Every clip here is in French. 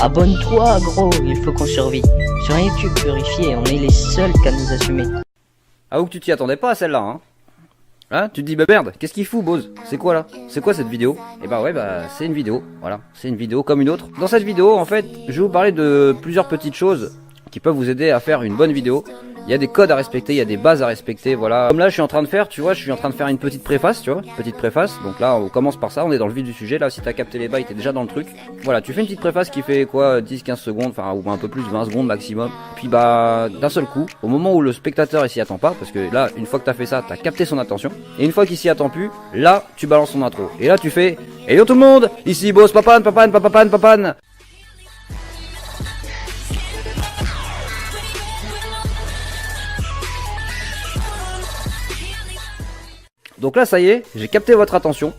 Abonne-toi gros, il faut qu'on survive. Sur YouTube purifié, on est les seuls qu'à nous assumer. Ah ou que tu t'y attendais pas à celle-là, hein? Hein? Tu te dis bah merde, qu'est-ce qu'il fout Bose? C'est quoi là? C'est quoi cette vidéo? Et bah ouais, bah c'est une vidéo, voilà, c'est une vidéo comme une autre. Dans cette vidéo, en fait, je vais vous parler de plusieurs petites choses qui peuvent vous aider à faire une bonne vidéo. Il y a des codes à respecter, il y a des bases à respecter, voilà. Comme là, je suis en train de faire, tu vois, je suis en train de faire une petite préface, tu vois, une petite préface. Donc là, on commence par ça, on est dans le vif du sujet. Là, si t'as capté les bails, t'es déjà dans le truc. Voilà, tu fais une petite préface qui fait quoi, 10-15 secondes, enfin, ou un peu plus, 20 secondes maximum. Puis bah, d'un seul coup, au moment où le spectateur il s'y attend pas, parce que là, une fois que t'as fait ça, t'as capté son attention. Et une fois qu'il s'y attend plus, là, tu balances son intro. Et là, tu fais, hello tout le monde, ici Boss Papane, Papane, Papane, Papane. Donc là ça y est, j'ai capté votre attention.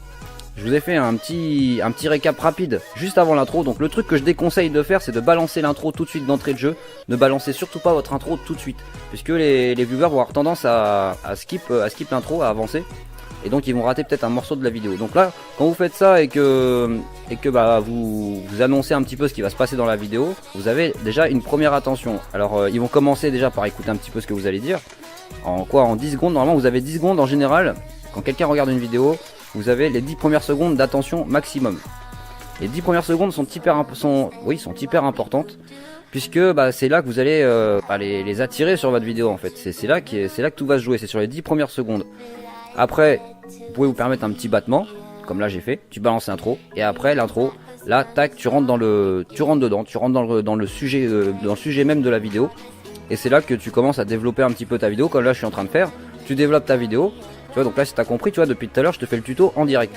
Je vous ai fait un petit récap rapide juste avant l'intro. Donc le truc que je déconseille de faire, c'est de balancer l'intro tout de suite d'entrée de jeu. Ne balancez surtout pas votre intro tout de suite, puisque les viewers vont avoir tendance à skip l'intro, à avancer. Et donc ils vont rater peut-être un morceau de la vidéo. Donc là, quand vous faites ça et que bah, vous annoncez un petit peu ce qui va se passer dans la vidéo, vous avez déjà une première attention. Alors ils vont commencer déjà par écouter un petit peu ce que vous allez dire. En 10 secondes, normalement vous avez 10 secondes en général. Quand quelqu'un regarde une vidéo, vous avez les 10 premières secondes d'attention maximum. Les 10 premières secondes sont hyper importantes, puisque bah, c'est là que vous allez les attirer sur votre vidéo en fait. C'est là que tout va se jouer, c'est sur les 10 premières secondes. Après, vous pouvez vous permettre un petit battement, comme là j'ai fait, tu balances l'intro, et après l'intro, là tac, tu rentres dans le sujet même de la vidéo, et c'est là que tu commences à développer un petit peu ta vidéo, comme là je suis en train de faire, tu développes ta vidéo. Tu vois, donc là si t'as compris, tu vois, depuis tout à l'heure je te fais le tuto en direct.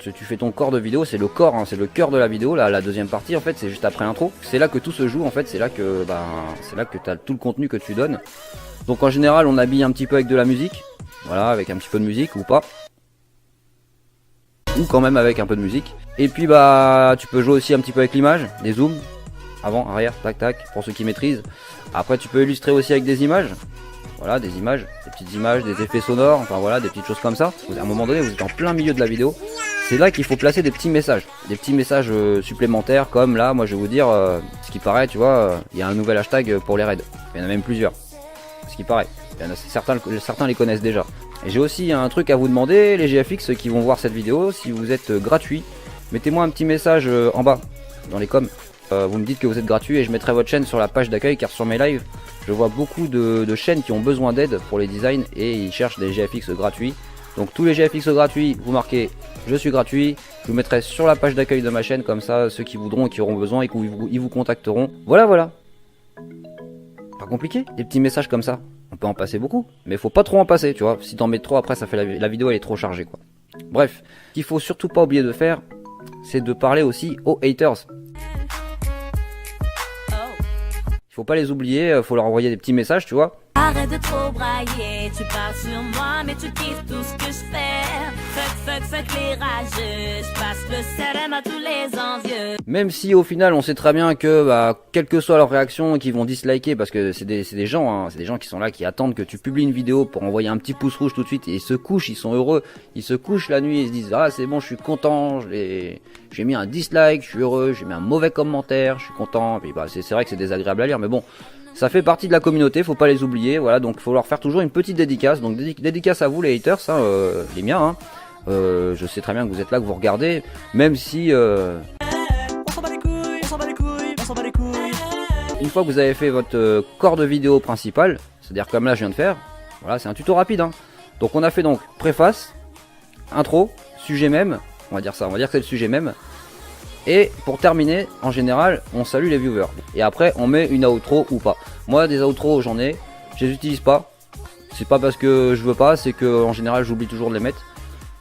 Tu fais ton corps de vidéo, c'est le corps, hein, c'est le cœur de la vidéo, là, la deuxième partie en fait, c'est juste après l'intro. C'est là que tout se joue en fait, c'est là que t'as tout le contenu que tu donnes. Donc en général on habille un petit peu avec de la musique, voilà, avec un petit peu de musique ou pas. Ou quand même avec un peu de musique. Et puis bah tu peux jouer aussi un petit peu avec l'image, des zooms, avant, arrière, tac tac, pour ceux qui maîtrisent. Après tu peux illustrer aussi avec des images. Voilà, des images, des petites images, des effets sonores, enfin voilà, des petites choses comme ça. À un moment donné, vous êtes en plein milieu de la vidéo. C'est là qu'il faut placer des petits messages supplémentaires, comme là, moi je vais vous dire, ce qui paraît, tu vois, il y a un nouvel hashtag pour les raids. Il y en a même plusieurs, ce qui paraît. Il y en a, certains les connaissent déjà. Et j'ai aussi un truc à vous demander, les GFX qui vont voir cette vidéo, si vous êtes gratuit, mettez-moi un petit message en bas, dans les coms. Vous me dites que vous êtes gratuit et je mettrai votre chaîne sur la page d'accueil, car sur mes lives, je vois beaucoup de chaînes qui ont besoin d'aide pour les designs et ils cherchent des GFX gratuits. Donc tous les GFX gratuits, vous marquez je suis gratuit, je vous mettrai sur la page d'accueil de ma chaîne, comme ça ceux qui voudront et qui auront besoin et ils vous contacteront. Voilà. Pas compliqué, des petits messages comme ça. On peut en passer beaucoup, mais faut pas trop en passer, tu vois. Si t'en mets trop après, ça fait la vidéo elle est trop chargée quoi. Bref, ce qu'il faut surtout pas oublier de faire, c'est de parler aussi aux haters. Il faut pas les oublier, faut leur envoyer des petits messages, tu vois. Arrête de trop brailler, tu parles sur moi, mais tu kiffes tout ce que je fais. Fuck les rageux, je passe le CRM à tous les envieux. Même si au final on sait très bien que bah, quelle que soit leur réaction, qu'ils vont disliker, parce que c'est des gens, hein, c'est des gens qui sont là, qui attendent que tu publies une vidéo pour envoyer un petit pouce rouge tout de suite, et ils se couchent, ils sont heureux, ils se couchent la nuit, ils se disent ah c'est bon, je suis content, j'ai mis un dislike, je suis heureux, j'ai mis un mauvais commentaire, je suis content, et puis bah c'est vrai que c'est désagréable à lire, mais bon. Ça fait partie de la communauté, faut pas les oublier, voilà, donc faut leur faire toujours une petite dédicace, donc dédicace à vous les haters, hein, les miens, hein. Je sais très bien que vous êtes là, que vous regardez, même si on s'en bat les couilles. Une fois que vous avez fait votre corps de vidéo principal, c'est-à-dire comme là je viens de faire, voilà, c'est un tuto rapide, hein. Donc on a fait donc préface, intro, sujet même, on va dire ça, on va dire que c'est le sujet même. Et pour terminer, en général, on salue les viewers. Et après, on met une outro ou pas. Moi, des outros, j'en ai. Je les utilise pas. C'est pas parce que je veux pas, c'est que en général, j'oublie toujours de les mettre.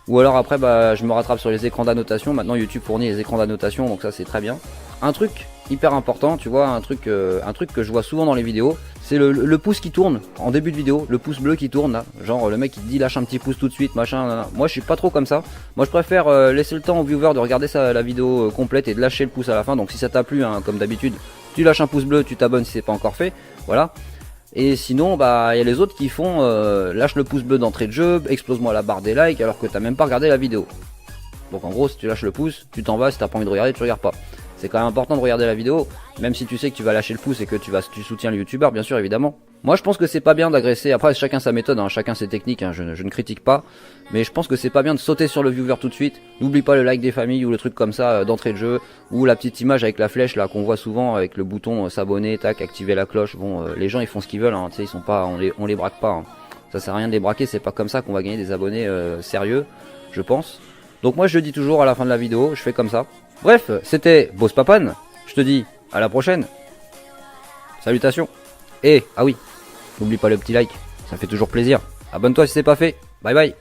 Ou alors après, bah, je me rattrape sur les écrans d'annotation. Maintenant, YouTube fournit les écrans d'annotation, donc ça, c'est très bien. Un truc hyper important, tu vois, un truc que je vois souvent dans les vidéos, c'est le pouce qui tourne en début de vidéo, le pouce bleu qui tourne là, genre le mec qui te dit lâche un petit pouce tout de suite, machin. Moi je suis pas trop comme ça. Moi je préfère laisser le temps au viewer de regarder la vidéo complète et de lâcher le pouce à la fin. Donc si ça t'a plu, hein, comme d'habitude, tu lâches un pouce bleu, tu t'abonnes si c'est pas encore fait, voilà. Et sinon bah il y a les autres qui font lâche le pouce bleu d'entrée de jeu, explose-moi la barre des likes alors que t'as même pas regardé la vidéo. Donc en gros si tu lâches le pouce, tu t'en vas, si t'as pas envie de regarder, tu regardes pas. C'est quand même important de regarder la vidéo, même si tu sais que tu vas lâcher le pouce et que tu soutiens le youtubeur, bien sûr, évidemment. Moi je pense que c'est pas bien d'agresser, après chacun sa méthode, hein, chacun ses techniques, hein, je ne critique pas, mais je pense que c'est pas bien de sauter sur le viewer tout de suite. N'oublie pas le like des familles ou le truc comme ça d'entrée de jeu, ou la petite image avec la flèche là qu'on voit souvent avec le bouton s'abonner, tac, activer la cloche. Bon, les gens ils font ce qu'ils veulent, hein, tu sais, ils sont pas, on les braque pas, hein. Ça sert à rien de les braquer, c'est pas comme ça qu'on va gagner des abonnés sérieux, je pense. Donc moi je le dis toujours à la fin de la vidéo, je fais comme ça. Bref, c'était Boss Papan, je te dis à la prochaine. Salutations. Et, ah oui, n'oublie pas le petit like, ça fait toujours plaisir. Abonne-toi si c'est pas fait. Bye bye.